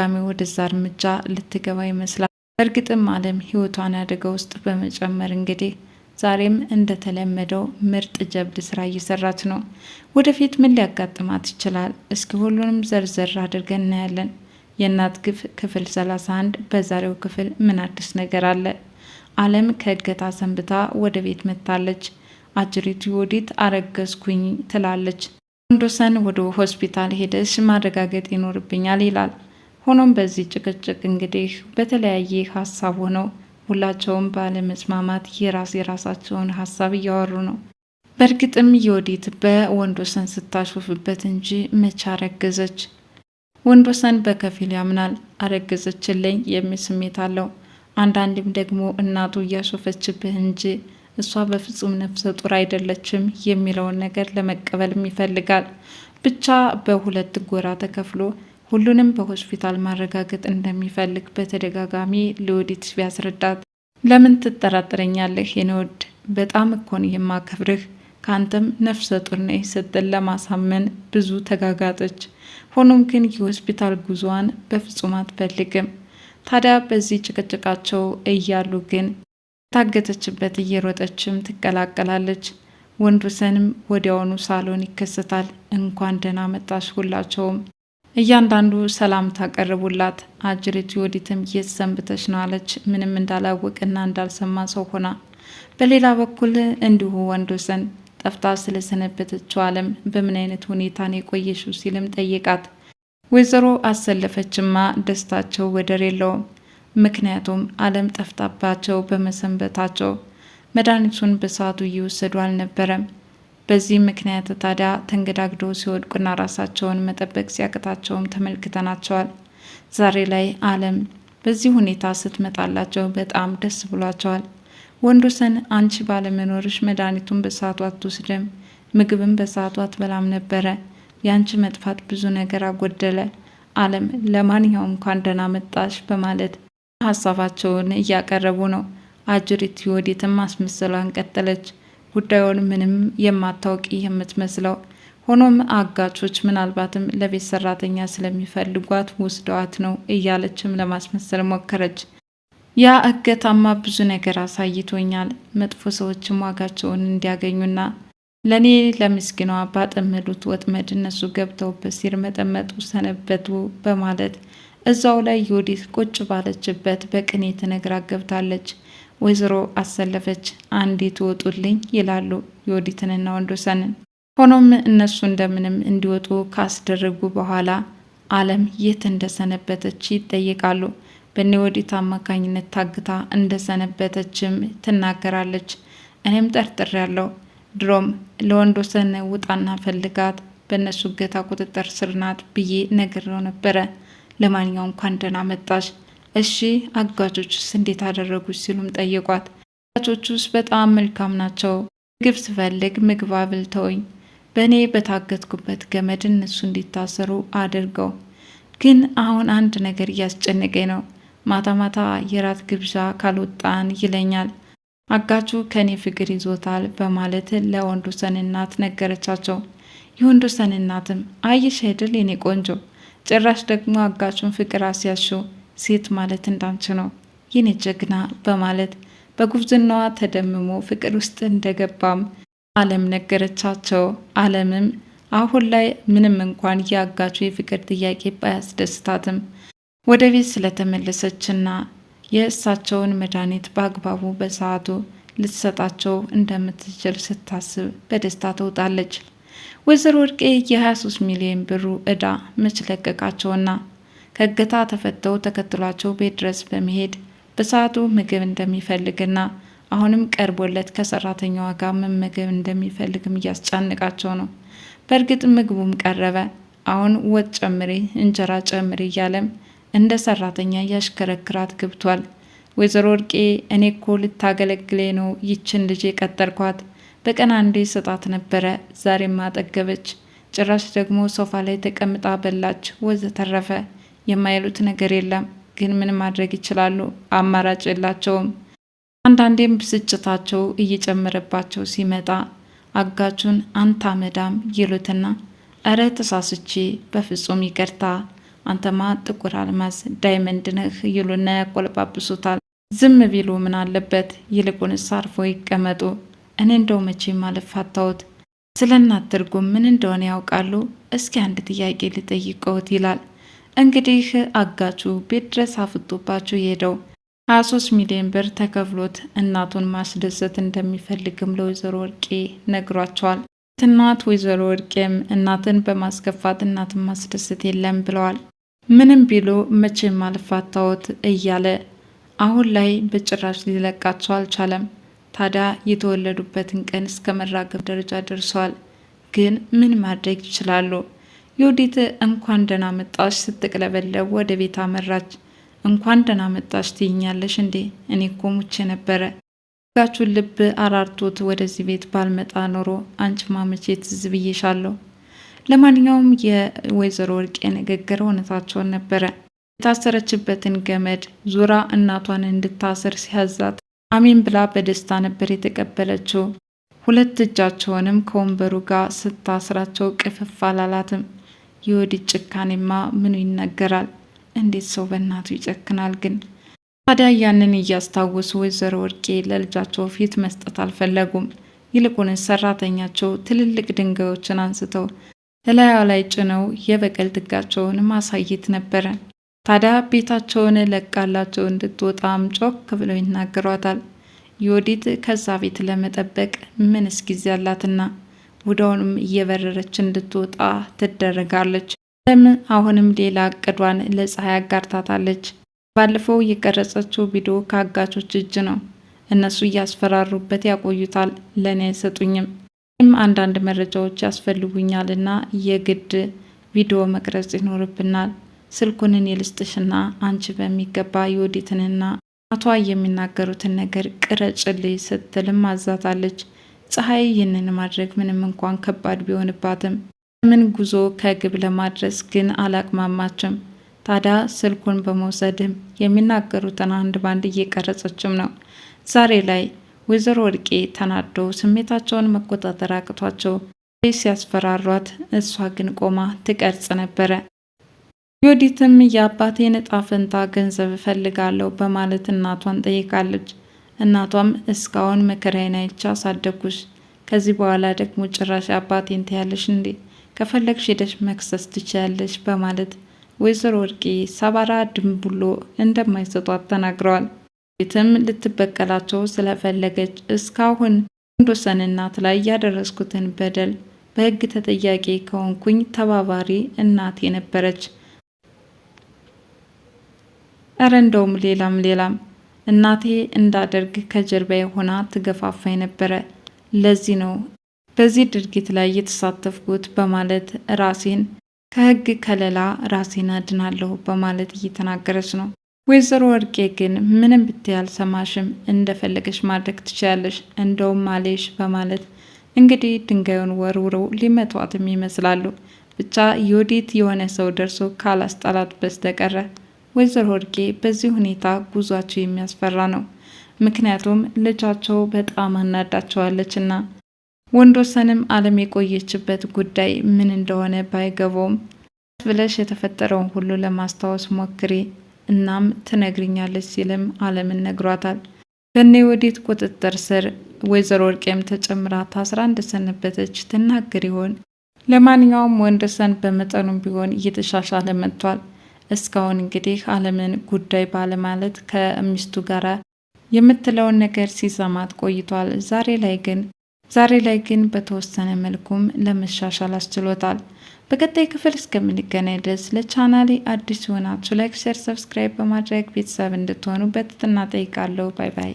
ዳሚ ወደዛ እርምጃ ልትገባ ይመስላል። እርግጥም አለም ህይወቷን አደጋ ውስጥ በመጨመር እንግዲህ ዛሬም እንደተለመደው ምርጥ ጀብድ ስራ እየሰራች ነው። ወደፊት ምን ሊያጋጥማት ይችላል? እስኪ ሁሉንም ዘርዘር አድርገን እናያለን። የእናት ግፍ ክፍል 31 በዛሬው ክፍል ምን አዲስ ነገር አለ? አለም ከእገታ ሰንብታ ወደ ቤት መጥታለች። አጅሪቱ ዮዲት አረገዝኩኝ ትላለች። ወንዶሰን ወደ ሆስፒታል ሄደሽ ማረጋገጥ ይኖርብኛል ይላል። ሆኖም በዚህ ጭቅጭቅ እንግዲህ በተለያየ ሀሳብ ሆነው ሁላቸውም ባለመስማማት የራሳቸውን ሀሳብ እያወሩ ነው። በእርግጥም ዮዲት በወንዶሰን ስታሾፍበት እንጂ መቼ አረገዘች? ወንዶሰን በከፊል ያምናል። አረገዘችልኝ የሚል ስሜት አለው። አንዳንድም ደግሞ እናቱ እያሾፈችብህ እንጂ እሷ በፍጹም ነፍሰ ጡር አይደለችም የሚለውን ነገር ለመቀበልም ይፈልጋል። ብቻ በሁለት ጎራ ተከፍሎ ሁሉንም በሆስፒታል ማረጋገጥ እንደሚፈልግ በተደጋጋሚ ለዮዲት ቢያስረዳት ለምን ትጠራጥረኛለህ የኔ ውድ? በጣም እኮን የማከብርህ ካንተም ነፍሰ ጡር ነኝ ስትል ለማሳመን ብዙ ተጋጋጠች። ሆኖም ግን የሆስፒታል ጉዞዋን በፍጹም አትፈልግም። ታዲያ በዚህ ጭቅጭቃቸው እያሉ ግን ታገተችበት እየሮጠችም ትቀላቀላለች። ወንዶሰንም ወዲያውኑ ሳሎን ይከሰታል። እንኳን ደህና መጣሽ ሁላቸውም እያንዳንዱ ሰላም ታቀርቡላት። አጅሬት ዮዲትም የት ሰንብተሽ ነው አለች፣ ምንም እንዳላወቅና እንዳልሰማ ሰው ሆና። በሌላ በኩል እንዲሁ ወንዶሰን ጠፍታ ስለሰነበተችው አለም በምን አይነት ሁኔታ ነው የቆየሽው ሲልም ጠይቃት። ወይዘሮ አሰለፈችማ ደስታቸው ወደር የለውም። ምክንያቱም አለም ጠፍታባቸው በመሰንበታቸው መድኃኒቱን በሰዓቱ እየወሰዱ አልነበረም። በዚህ ምክንያት ታዲያ ተንገዳግደው ሲወድቁና ራሳቸውን መጠበቅ ሲያቅታቸውም ተመልክተናቸዋል። ዛሬ ላይ አለም በዚህ ሁኔታ ስትመጣላቸው በጣም ደስ ብሏቸዋል። ወንዶሰን አንቺ ባለመኖርሽ መድኃኒቱን በሰዓቱ አትወስድም፣ ምግብም በሰዓቱ አትበላም ነበረ። ያንቺ መጥፋት ብዙ ነገር አጎደለ። አለም ለማንኛውም እንኳን ደህና መጣሽ በማለት ሀሳባቸውን እያቀረቡ ነው። አጅሪት ዮዲትም ማስመሰሏን ቀጠለች። ጉዳዩን ምንም የማታውቂ የምትመስለው ሆኖም አጋቾች ምናልባትም ለቤት ሰራተኛ ስለሚፈልጓት ወስደዋት ነው እያለችም ለማስመሰል ሞከረች። ያ እገታማ ብዙ ነገር አሳይቶኛል። መጥፎ ሰዎችም ዋጋቸውን እንዲያገኙና ለኔ ለምስኪኗ ባጠመዱት ወጥመድ እነሱ ገብተውበት ሲርመጠመጡ ሰነበቱ በማለት እዛው ላይ ዮዲት ቁጭ ባለችበት በቅኔ ተነግራ ገብታለች። ወይዘሮ አሰለፈች አንዴ ትወጡልኝ ይላሉ ዮዲትንና ወንዶሰንን። ሆኖም እነሱ እንደምንም እንዲወጡ ካስደረጉ በኋላ አለም የት እንደሰነበተች ይጠይቃሉ። በእነ ዮዲት አማካኝነት ታግታ እንደሰነበተችም ትናገራለች። እኔም ጠርጥሬያለሁ። ድሮም ለወንዶሰን ውጣና ፈልጋት በእነሱ እገታ ቁጥጥር ስር ናት ብዬ ነግሬው ነበረ። ለማንኛውም እንኳን ደህና መጣሽ። እሺ አጋቾቹስ እንዴት አደረጉች ሲሉም ጠየቋት። አጋቾቹስ በጣም መልካም ናቸው። ምግብ ስፈልግ ምግብ አብልተውኝ በእኔ በታገትኩበት ገመድ እነሱ እንዲታሰሩ አድርገው፣ ግን አሁን አንድ ነገር እያስጨነቀኝ ነው። ማታ ማታ የራት ግብዣ ካልወጣን ይለኛል። አጋቹ ከኔ ፍቅር ይዞታል በማለት ለወንዶሰን እናት ነገረቻቸው። የወንዶሰን እናትም አየሽ አይደል የኔ ቆንጆ፣ ጭራሽ ደግሞ አጋቹን ፍቅር አስያሽው፣ ሴት ማለት እንዳንቺ ነው የኔ ጀግና በማለት በጉብዝናዋ ተደምሞ ፍቅር ውስጥ እንደገባም አለም ነገረቻቸው። አለምም አሁን ላይ ምንም እንኳን ያጋቹ የፍቅር ጥያቄ ባያስደስታትም ወደ ቤት ስለተመለሰችና የእሳቸውን መድኃኒት በአግባቡ በሰዓቱ ልትሰጣቸው እንደምትችል ስታስብ በደስታ ተውጣለች። ወይዘሮ ወርቄ የ23 ሚሊዮን ብሩ እዳ መች ለቀቃቸውና ከእገታ ተፈተው ተከትሏቸው ቤት ድረስ በመሄድ በሰዓቱ ምግብ እንደሚፈልግና አሁንም ቀርቦለት ከሰራተኛዋ ጋር መመገብ እንደሚፈልግም እያስጨነቃቸው ነው። በእርግጥ ምግቡም ቀረበ። አሁን ወጥ ጨምሪ፣ እንጀራ ጨምሪ እያለም እንደ ሰራተኛ እያሽከረክራት ገብቷል። ወይዘሮ ወርቄ እኔ እኮ ልታገለግሌ ነው ይችን ልጅ የቀጠርኳት፣ በቀን አንዴ ስጣት ነበረ፣ ዛሬም አጠገበች፣ ጭራሽ ደግሞ ሶፋ ላይ ተቀምጣ በላች፣ ወዘተረፈ የማይሉት ነገር የለም። ግን ምን ማድረግ ይችላሉ? አማራጭ የላቸውም። አንዳንዴም ብስጭታቸው እየጨመረባቸው ሲመጣ አጋቹን አንታ መዳም ይሉትና እረ ተሳስቼ በፍጹም ይቅርታ፣ አንተማ ጥቁር አልማዝ ዳይመንድ ነህ ይሉና ያቆለጳጵሱታል። ዝም ቢሉ ምን አለበት? ይልቁንስ አርፎ ይቀመጡ። እኔ እንደው መቼም አልፋታዎት። ስለ እናት ትርጉም ምን እንደሆነ ያውቃሉ? እስኪ አንድ ጥያቄ ልጠይቀዎት ይላል። እንግዲህ አጋቹ ቤት ድረስ አፍጦባቸው የሄደው 23 ሚሊዮን ብር ተከፍሎት እናቱን ማስደሰት እንደሚፈልግም ለወይዘሮ ወርቄ ነግሯቸዋል። እናት ወይዘሮ ወርቄም እናትን በማስከፋት እናትን ማስደሰት የለም ብለዋል። ምንም ቢሉ መቼም አልፋታዎት እያለ አሁን ላይ በጭራሽ ሊለቃቸው አልቻለም። ታዲያ የተወለዱበትን ቀን እስከ መራገብ ደረጃ ደርሰዋል። ግን ምን ማድረግ ይችላሉ? ዮዲት እንኳን ደህና መጣሽ ስትቅለበለብ ወደ ቤት አመራች። እንኳን ደህና መጣሽ ትይኛለሽ እንዴ? እኔ እኮ ሙቼ ነበረ። ጋቹን ልብ አራርቶት ወደዚህ ቤት ባልመጣ ኖሮ አንቺ ማመቼ ትዝ ብዬሻለሁ። ለማንኛውም የወይዘሮ ወርቄ ንግግር እውነታቸውን ነበረ። የታሰረችበትን ገመድ ዙራ እናቷን እንድታስር ሲያዛት አሜን ብላ በደስታ ነበር የተቀበለችው። ሁለት እጃቸውንም ከወንበሩ ጋር ስታስራቸው ቅፍፍ አላላትም። የወዲት ጭካኔማ ምኑ ይነገራል? እንዴት ሰው በእናቱ ይጨክናል ግን? ታዲያ ያንን እያስታወሱ ወይዘሮ ወርቄ ለልጃቸው ፊት መስጠት አልፈለጉም። ይልቁንስ ሰራተኛቸው ትልልቅ ድንጋዮችን አንስተው እላዩ ላይ ጭነው የበቀል ጥጋቸውን ማሳየት ነበረ። ታዲያ ቤታቸውን ለቃላቸው እንድትወጣም ጮክ ብለው ይናገሯታል። ዮዲት ከዛ ቤት ለመጠበቅ ምንስ ጊዜ አላትና ወዲያውኑም እየበረረች እንድትወጣ ትደረጋለች። አሁንም ሌላ እቅዷን ለፀሐይ አጋርታታለች። ባለፈው የቀረጸችው ቪዲዮ ከአጋቾች እጅ ነው። እነሱ እያስፈራሩበት ያቆዩታል። ለእኔ አይሰጡኝም፣ አንዳንድ መረጃዎች ያስፈልጉኛልና የግድ ቪዲዮ መቅረጽ ይኖርብናል። ስልኩንን የልስጥሽና አንቺ በሚገባ ዮዲትንና አቷ የሚናገሩትን ነገር ቅረጭልኝ ስትልም አዛታለች። ፀሐይ ይህንን ማድረግ ምንም እንኳን ከባድ ቢሆንባትም ምን ጉዞ ከግብ ለማድረስ ግን አላቅማማችም። ታዲያ ስልኩን በመውሰድም የሚናገሩትን አንድ ባንድ እየቀረጸችም ነው። ዛሬ ላይ ወይዘሮ ወርቄ ተናዶ ስሜታቸውን መቆጣጠር አቅቷቸው ሲያስፈራሯት፣ እሷ ግን ቆማ ትቀርጽ ነበረ። ዮዲትም የአባቴን ዕጣ ፈንታ ገንዘብ እፈልጋለሁ በማለት እናቷን ጠይቃለች። እናቷም እስካሁን መከራዬን አይቼ አሳደግኩሽ፣ ከዚህ በኋላ ደግሞ ጭራሽ አባቴን ትያለሽ እንዴ? ከፈለግሽ ሄደሽ መክሰስ ትችያለሽ በማለት ወይዘሮ ወርቄ ሰባራ ድንቡሎ እንደማይሰጧት ተናግረዋል። ዮዲትም ልትበቀላቸው ስለፈለገች እስካሁን ወንዶሰን እናት ላይ ያደረስኩትን በደል በሕግ ተጠያቂ ከሆንኩኝ ተባባሪ እናቴ ነበረች። እረ እንደውም ሌላም እናቴ እንዳደርግ ከጀርባዬ ሆና ትገፋፋኝ ነበረ። ለዚህ ነው በዚህ ድርጊት ላይ የተሳተፍኩት በማለት ራሴን ከሕግ ከለላ ራሴን አድናለሁ በማለት እየተናገረች ነው። ወይዘሮ ወርቄ ግን ምንም ብትይ አልሰማሽም፣ እንደፈለገሽ ማድረግ ትችያለሽ፣ እንደውም አሌሽ በማለት እንግዲህ ድንጋዩን ወርውረው ሊመቷትም ይመስላሉ። ብቻ ዮዲት የሆነ ሰው ደርሶ ካላስጣላት በስተቀረ ወይዘሮ ወርቄ በዚህ ሁኔታ ጉዟቸው የሚያስፈራ ነው። ምክንያቱም ልጃቸው በጣም አናዳቸዋለችና። ወንዶሰንም አለም የቆየችበት ጉዳይ ምን እንደሆነ ባይገባውም ብለሽ የተፈጠረውን ሁሉ ለማስታወስ ሞክሪ፣ እናም ትነግሪኛለች ሲልም አለምን ነግሯታል። በእነ ዮዲት ቁጥጥር ስር ወይዘሮ ወርቄም ተጨምራ ታስራ እንደሰነበተች ትናገር ይሆን? ለማንኛውም ወንዶሰን በመጠኑም ቢሆን እየተሻሻለ መጥቷል። እስካሁን እንግዲህ አለምን ጉዳይ ባለማለት ከሚስቱ ጋር የምትለውን ነገር ሲሰማት ቆይቷል። ዛሬ ላይ ግን በተወሰነ መልኩም ለመሻሻል አስችሎታል። በቀጣይ ክፍል እስከምንገናኝ ድረስ ለቻናሌ አዲስ የሆናችሁ ላይክ፣ ሼር፣ ሰብስክራይብ በማድረግ ቤተሰብ እንድትሆኑ በትህትና ጠይቃለሁ። ባይ ባይ።